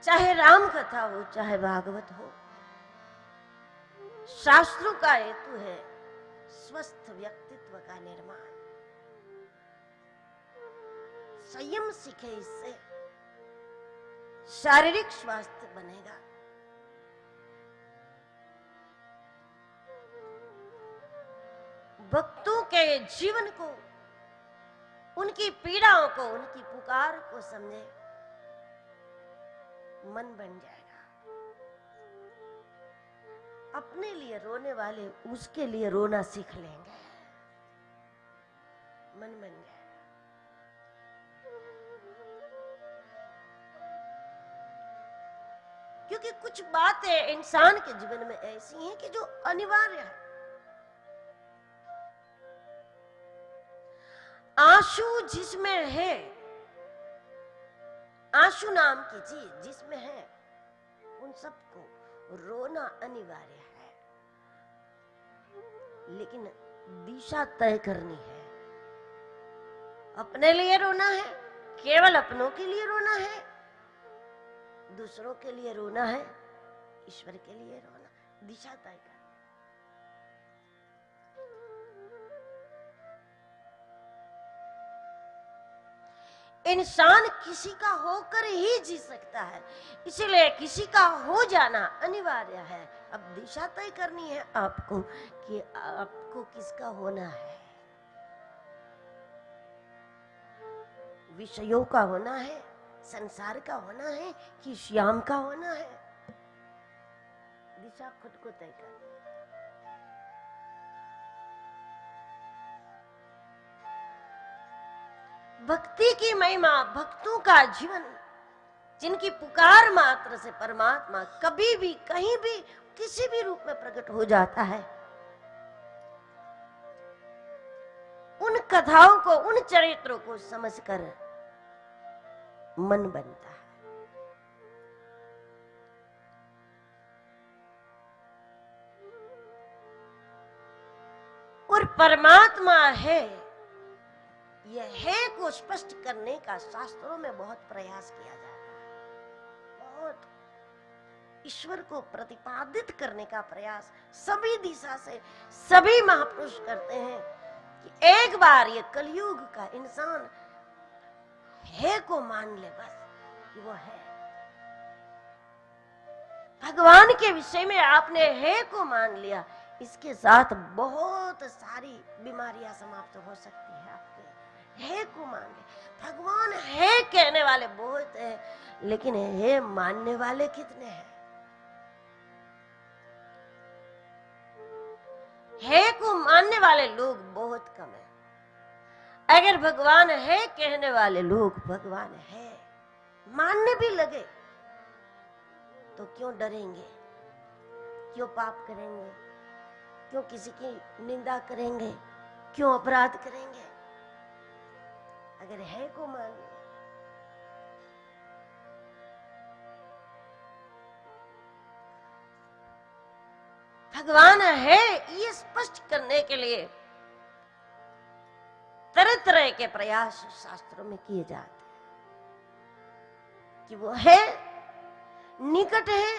चाहे राम कथा हो चाहे भागवत हो, शास्त्रों का हेतु है स्वस्थ व्यक्तित्व का निर्माण। संयम सीखे, इससे शारीरिक स्वास्थ्य बनेगा। भक्तों के जीवन को, उनकी पीड़ाओं को, उनकी पुकार को समझे, मन बन जाएगा। अपने लिए रोने वाले उसके लिए रोना सीख लेंगे, मन बन जाएगा। क्योंकि कुछ बातें इंसान के जीवन में ऐसी हैं कि जो अनिवार्य है। आंसू जिसमें है, आंसू नाम की चीज जिसमें है, उन सबको रोना अनिवार्य है, लेकिन दिशा तय करनी है। अपने लिए रोना है, केवल अपनों के लिए रोना है, दूसरों के लिए रोना है, ईश्वर के लिए रोना, दिशा तय कर। इंसान किसी का होकर ही जी सकता है, इसलिए किसी का हो जाना अनिवार्य है। अब दिशा तय करनी है आपको कि आपको किसका होना है। विषयों का होना है, संसार का होना है कि श्याम का होना है, दिशा खुद को तय करनी। भक्ति की महिमा, भक्तों का जीवन, जिनकी पुकार मात्र से परमात्मा कभी भी कहीं भी किसी भी रूप में प्रकट हो जाता है, उन कथाओं को, उन चरित्रों को समझकर मन बनता है। और परमात्मा है, यह है को स्पष्ट करने का शास्त्रों में बहुत प्रयास किया जाता है। बहुत ईश्वर को प्रतिपादित करने का प्रयास सभी दिशा से सभी महापुरुष करते हैं कि एक बार ये कलयुग का इंसान है को मान ले, बस कि वो है। भगवान के विषय में आपने है को मान लिया, इसके साथ बहुत सारी बीमारियां समाप्त हो सकती है। आपके है को मान ले। भगवान है कहने वाले बहुत हैं, लेकिन है मानने वाले कितने हैं? है को मानने वाले लोग बहुत कम हैं। अगर भगवान है कहने वाले लोग भगवान है मानने भी लगे तो क्यों डरेंगे, क्यों पाप करेंगे, क्यों किसी की निंदा करेंगे, क्यों अपराध करेंगे? अगर है को मान लिया। भगवान है ये स्पष्ट करने के लिए तरह तरह के प्रयास शास्त्रों में किए जाते हैं कि वो है, निकट है,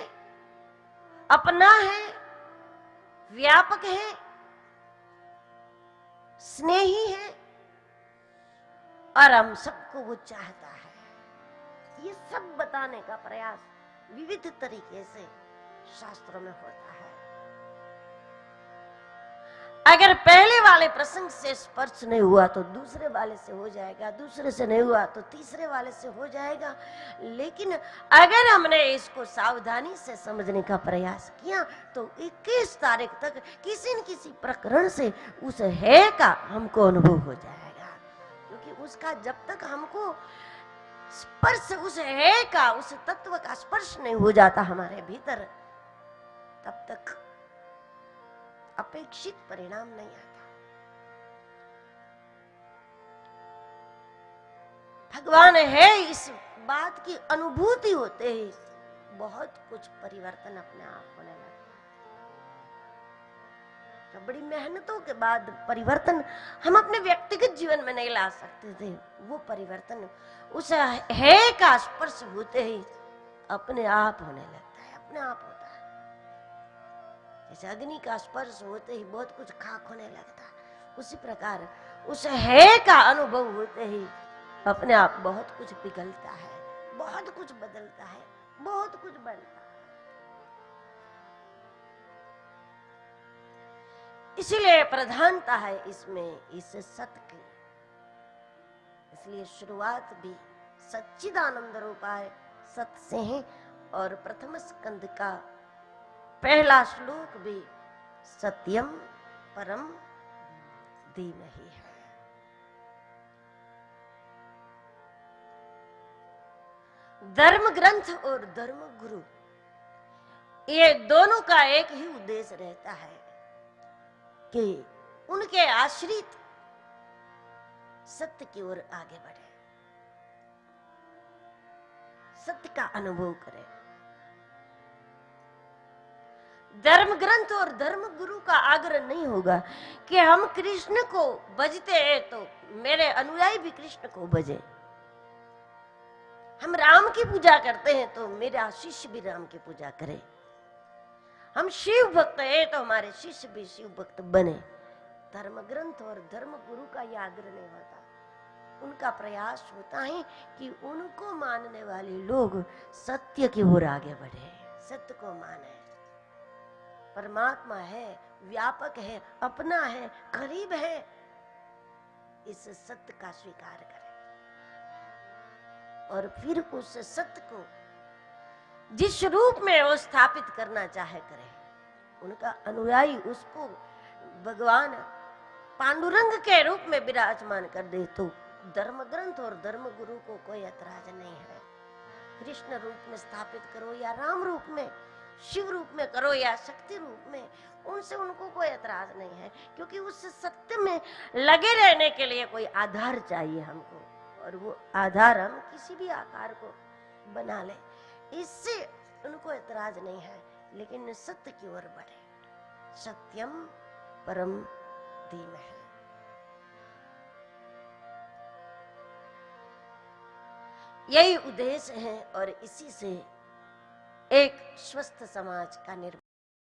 अपना है, व्यापक है, स्नेही है और हम सबको वो चाहता है। ये सब बताने का प्रयास विविध तरीके से शास्त्रों में होता है। अगर पहले वाले प्रसंग से स्पर्श नहीं हुआ तो दूसरे वाले से हो जाएगा, दूसरे से नहीं हुआ तो तीसरे वाले से हो जाएगा। लेकिन अगर हमने इसको सावधानी से समझने का प्रयास किया तो 21 तारीख तक किसी न किसी प्रकरण से उस है का हमको अनुभव हो जाएगा। क्योंकि उसका जब तक हमको स्पर्श, उस है का, उस तत्व का स्पर्श नहीं हो जाता हमारे भीतर, तब तक अपेक्षित परिणाम नहीं आता। भगवान है इस बात की अनुभूति होते ही बहुत कुछ परिवर्तन अपने आप होने लगता है। तो बड़ी मेहनतों के बाद परिवर्तन हम अपने व्यक्तिगत जीवन में नहीं ला सकते थे, वो परिवर्तन उस है का स्पर्श होते ही अपने आप होने लगता है, अपने आप होता है। जैसे अग्नि का स्पर्श होते ही बहुत कुछ खाक होने लगता है, उसी प्रकार उस है का अनुभव होते ही अपने आप बहुत कुछ पिघलता है, बहुत कुछ बदलता है, बहुत कुछ बनता है। इसीलिए प्रधानता है इसमें इस सत्य की। इसलिए शुरुआत भी सच्चिदानंद रूपाय सत्य से है और प्रथम स्कंद का पहला श्लोक भी सत्यम परम धीमहि है। धर्म ग्रंथ और धर्म गुरु, ये दोनों का एक ही उद्देश्य रहता है कि उनके आश्रित सत्य की ओर आगे बढ़े, सत्य का अनुभव करें। धर्म ग्रंथ और धर्म गुरु का आग्रह नहीं होगा कि हम कृष्ण को भजते हैं तो मेरे अनुयायी भी कृष्ण को भजे, हम राम की पूजा करते हैं तो मेरा शिष्य भी राम की पूजा करे, हम शिव भक्त हैं तो हमारे शिष्य भी शिव भक्त बने। धर्म ग्रंथ और धर्म गुरु का यह आग्रह नहीं होता, उनका प्रयास होता है कि उनको मानने वाले लोग सत्य की ओर आगे बढ़े, सत्य को माने। परमात्मा है, व्यापक है, अपना है, करीब है, इस सत्य का स्वीकार करें और फिर उस सत्य को जिस रूप में वो स्थापित करना चाहे करें। उनका अनुयायी उसको भगवान पांडुरंग के रूप में विराजमान कर दे तो धर्म ग्रंथ और धर्म गुरु को कोई ऐतराज नहीं है। कृष्ण रूप में स्थापित करो या राम रूप में, शिव रूप में करो या शक्ति रूप में, उनसे उनको कोई ऐतराज नहीं है, क्योंकि उस सत्य में लगे रहने के लिए कोई आधार चाहिए हमको, और वो आधार हम किसी भी आकार को बना ले, इससे उनको ऐतराज नहीं है। लेकिन सत्य की ओर बढ़े, सत्यम परम धीमहि। यही उद्देश्य है और इसी से एक स्वस्थ समाज का निर्माण